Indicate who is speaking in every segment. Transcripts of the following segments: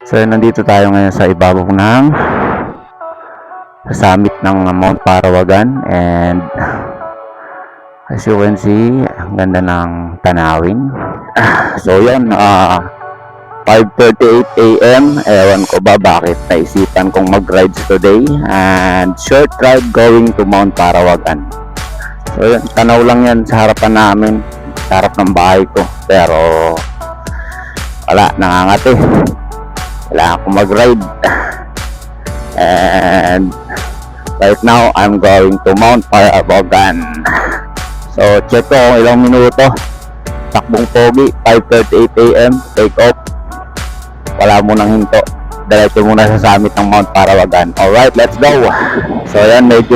Speaker 1: So nandito tayo ngayon sa ibabaw ng summit ng Mount Parawagan, and as you can see, ang ganda ng tanawin. So yan, 5:38 AM. Ewan ko ba bakit naisipan kong mag-rides today, and short ride going to Mount Parawagan. So yan, tanaw lang yan sa harapan namin, sa harap ng bahay ko, pero wala, nangangati. Kailangan ko mag-ride. And right now, I'm going to Mount Parawagan. So, check ko kung ilang minuto. Takbong pogi, 5:38 AM, take off. Wala munang hinto. Diretso muna sa summit ng Mount Parawagan. Alright, let's go! So, yan, medyo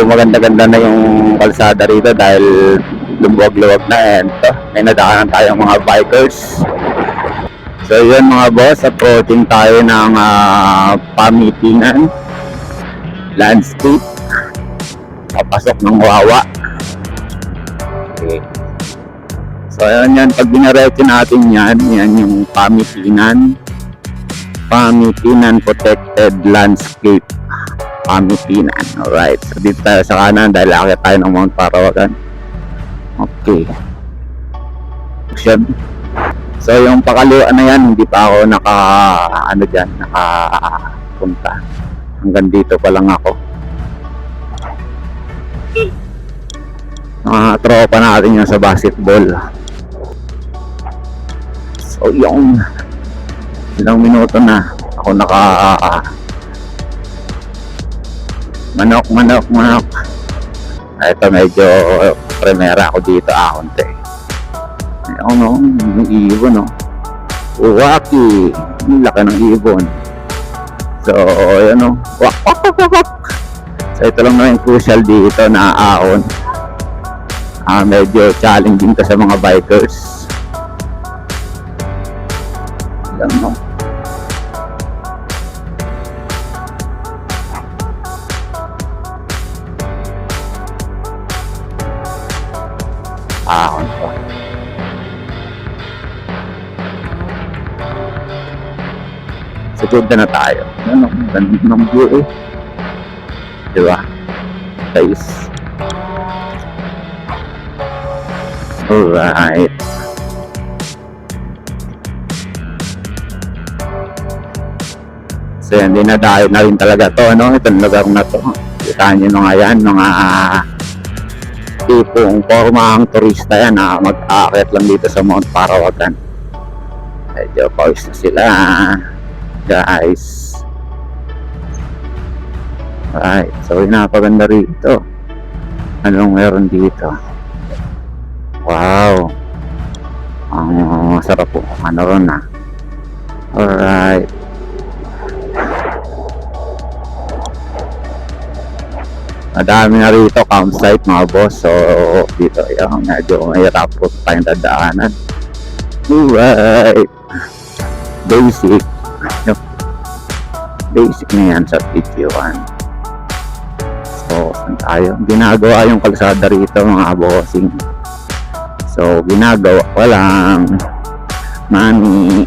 Speaker 1: maganda-ganda na yung kalsada rito dahil lumuwag-luwag na. And may nadaanan tayong mga bikers. So yun mga boss, approaching tayo ng Pamitingan landscape, papasok ng Wawa. Okay. So yun, pag binaretso natin yan yung Pamitingan Protected Landscape, Pamitinan. Alright, so dito tayo sa kanan dahil akit tayo ng Mount Parawagan. Okay. So yung pakaluan na yan, hindi pa ako nakapunta. Hanggang dito pa lang ako. Tropa natin yan sa basketball. So yung ilang minuto na ako manok. Ito medyo primera ako dito konti. Yung ibon, no? Uwaki, yung laki ng ibon. So ayan, no? Wak. So ito lang na yung crucial dito na ahon. Medyo challenging ka sa mga bikers. Ayan, no? Ahon pa. Sugod na tayo. Ano, ganda ng view eh. Diba? Guys. Alright. So yan, dinadayo na rin talaga to. Ano? Itong lugar na to. Kita nyo nga yan. Mga tipong pormahang turista yan na mag-aakit lang dito sa Mount Parawagan. Medyo pause na sila, guys. Alright, so napaganda rito. Anong meron dito? Wow, ang masarap po. Ano ron na? Alright. Madami na rito campsite mga boss. So dito yung medyo mahirap po tayong dadaanan. Alright, basic na yan sa video 1. So saan tayo? Ginagawa yung kalsada rito mga bossing. So ginagawa walang money.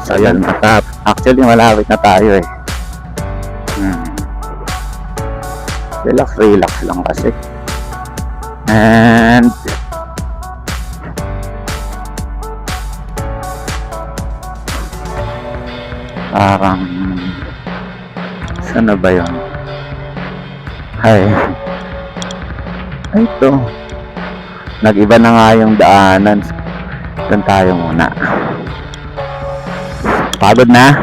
Speaker 1: So yan, actually malapit na tayo eh. Relax lang kasi. And parang saan na ba yun? Ay ito, nag-iba na nga yung daanan. Saan tayo muna? Pagod na?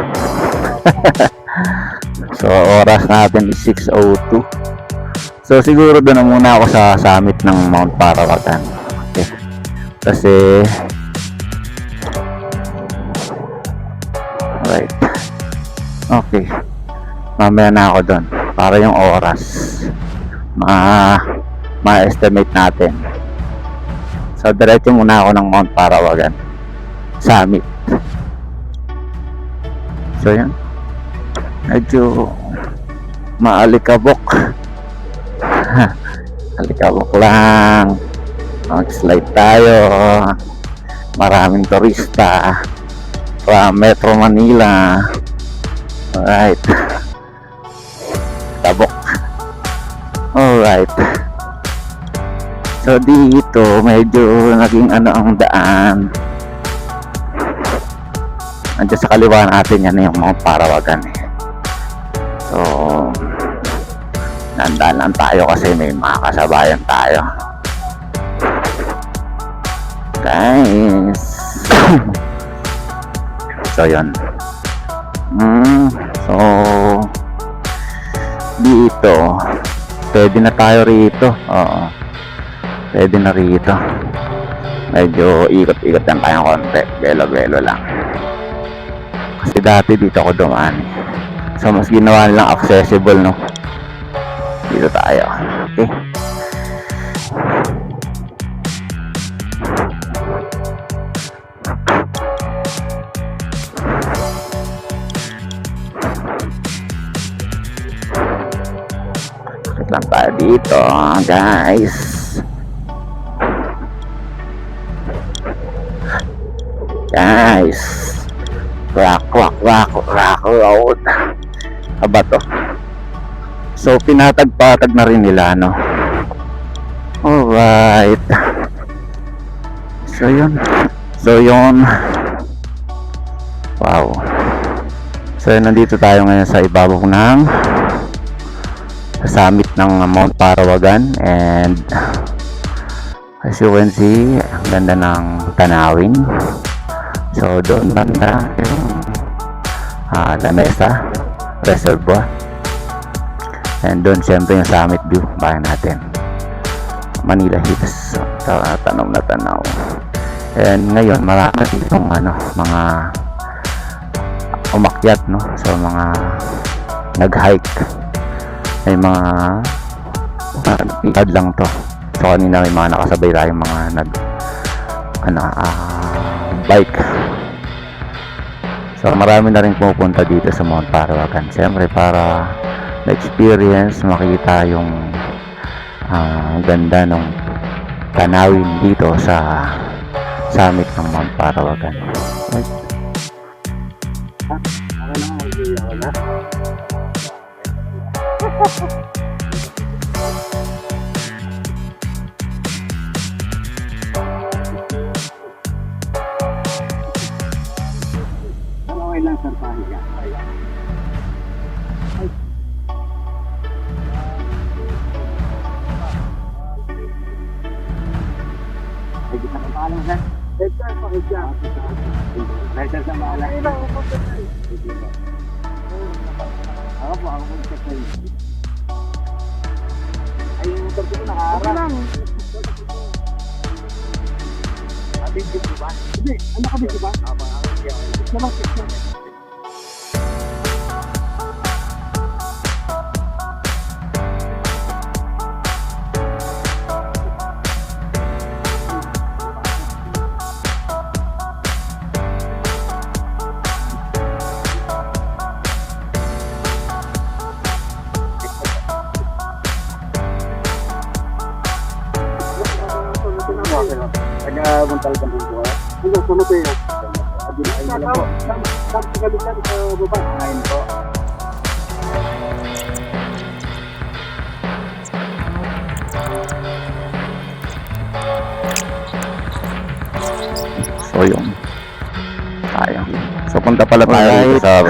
Speaker 1: So oras natin is 6:02. So siguro doon na muna ako sa summit ng Mount Parawagan. Okay. Kasi right. Okay. Mamaya na ako doon para yung oras ma-estimate natin. So diretso muna ako ng Mount Parawagan summit. So yan, medyo maalikabok. Alikabok lang. Mag-slide tayo. Maraming turista. from Metro Manila. Alright. Tabok. Alright. So dito medyo naging ano ang daan. Andiyan sa kaliwa natin yan yung mga Parawagan eh. So nandaan lang tayo kasi may mga kasabayan tayo. Guys. So yun. So dito pwede na tayo rito. Oo, pwede na rito. Medyo ikot-ikot lang tayo konti, belo-belo lang kasi dati dito ako dumaan. So mas ginawa nilang accessible, no? Dito tayo. Okay. Lang tayo dito, guys. Rock out. Aba to. So pinatag-patag na rin nila, no? Alright. So yun. Wow. So nandito tayo ngayon sa ibabaw ng summit ng Mount Parawagan, and as you can see, ang ganda ng tanawin. So doon banda yung La Mesa Reservoir, and doon syempre yung summit view bayan natin, Manila Hills. So tanong na tanaw, and ngayon marami ditong mga umakyat, no? So mga nag-hike, may mga ikad lang to. So kanina may mga nakasabay tayong mga bike. So marami na rin pumupunta dito sa Mount Parawagan, siyempre para na-experience, makita yung ganda ng tanawin dito sa summit ng Mount Parawagan.
Speaker 2: Okay lang, sir, pahiga. Ay, kita ka pa lang, sir. Sir, pahiga. Sir, sa maala. Ay, lang, ako po, sir. Ako po, ako po, sir. Ay, yung motor ko nakaharap. Okay lang. Nakabidyo ko ba? Hindi, nakabidyo ba? Ako, nakabidyo. Nalang picture. Taga-buntal ka ng buhay. Ano, sama ko yun? Ay na lang po. Saan kagalitan sa baba? Ngayon po.
Speaker 1: So yun tayo. So punta pala tayo dito sa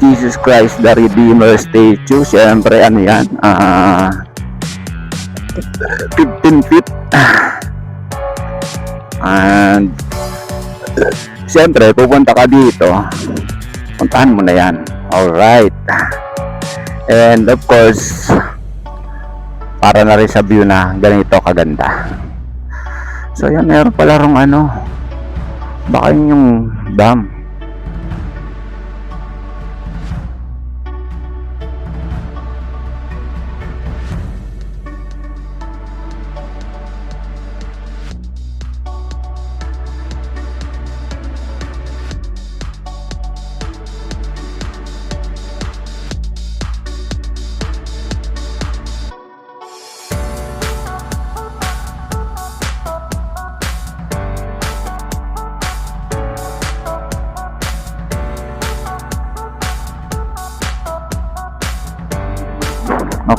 Speaker 1: Jesus Christ the Redeemer statue. Siyempre yan, 15 feet. And siyempre pupunta ka dito, puntahan mo na yan. Alright. And of course, para na rin sa view na ganito kaganda. So yan, meron pala rong baka yun yung dam.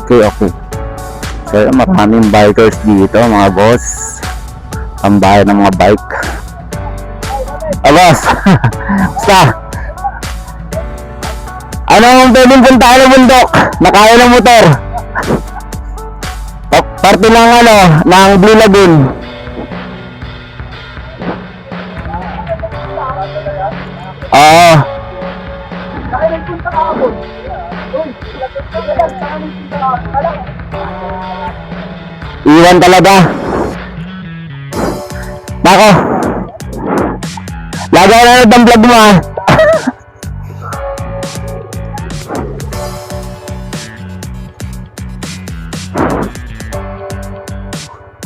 Speaker 1: Okay. So, maraming bikers dito, mga boss. Ang bahay ng mga bike. Boss! Basta! Ano ang pwedeng puntahan ng bundok? Nakaya ng motor. Parte ng ng Blue Lagoon. Oo. Iwan talaga. Nako. Lagaw na ng vlog mo ah.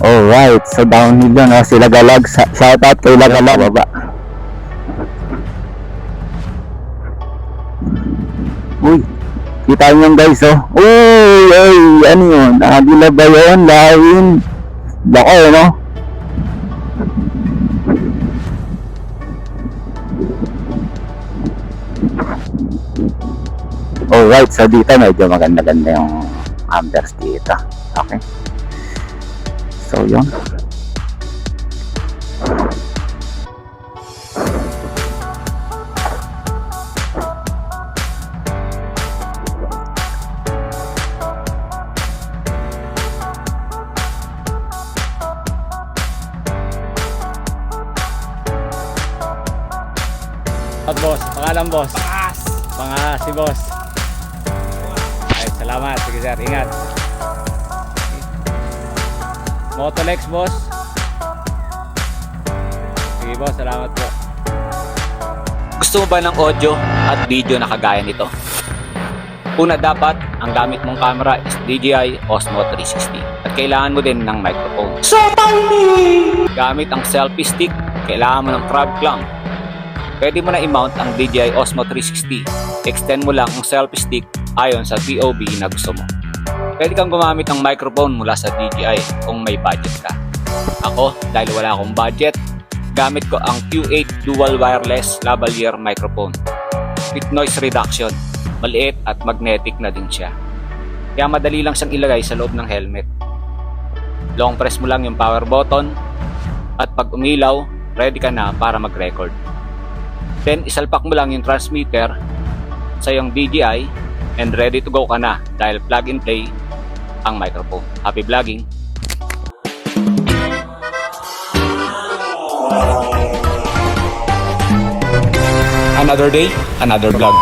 Speaker 1: Alright, so downhill yun oh, sila Galag. Shoutout kay Lagalag. Baba. Uy, kita nyo guys oh. Uy, ay, ano yun? Agila ba yun? Lain. Lako no? Alright, so dito medyo maganda-ganda yung ambers dito. Okay. So yun.
Speaker 3: Boss, pangalan boss. Pangalan si boss. Ay, salamat. Sige sir, ingat. Motolex boss. Sige boss, salamat po.
Speaker 4: Gusto mo ba ng audio at video na kagaya nito? Una dapat, ang gamit mong camera is DJI Osmo 360 at kailangan mo din ng microphone. So tiny! Gamit ang selfie stick, kailangan mo ng crab clamp. Pwede mo na i-mount ang DJI Osmo 360. Extend mo lang ang selfie stick ayon sa POV na gusto mo. Pwede kang gumamit ng microphone mula sa DJI kung may budget ka. Ako, dahil wala akong budget, gamit ko ang Q8 Dual Wireless Lavalier Microphone with noise reduction. Maliit at magnetic na din siya. Kaya madali lang siyang ilagay sa loob ng helmet. Long press mo lang yung power button at pag umilaw, ready ka na para mag-record. Then isalpak mo lang yung transmitter sa iyong DJI and ready to go ka na dahil plug and play ang microphone. Happy vlogging! Another day, another vlog.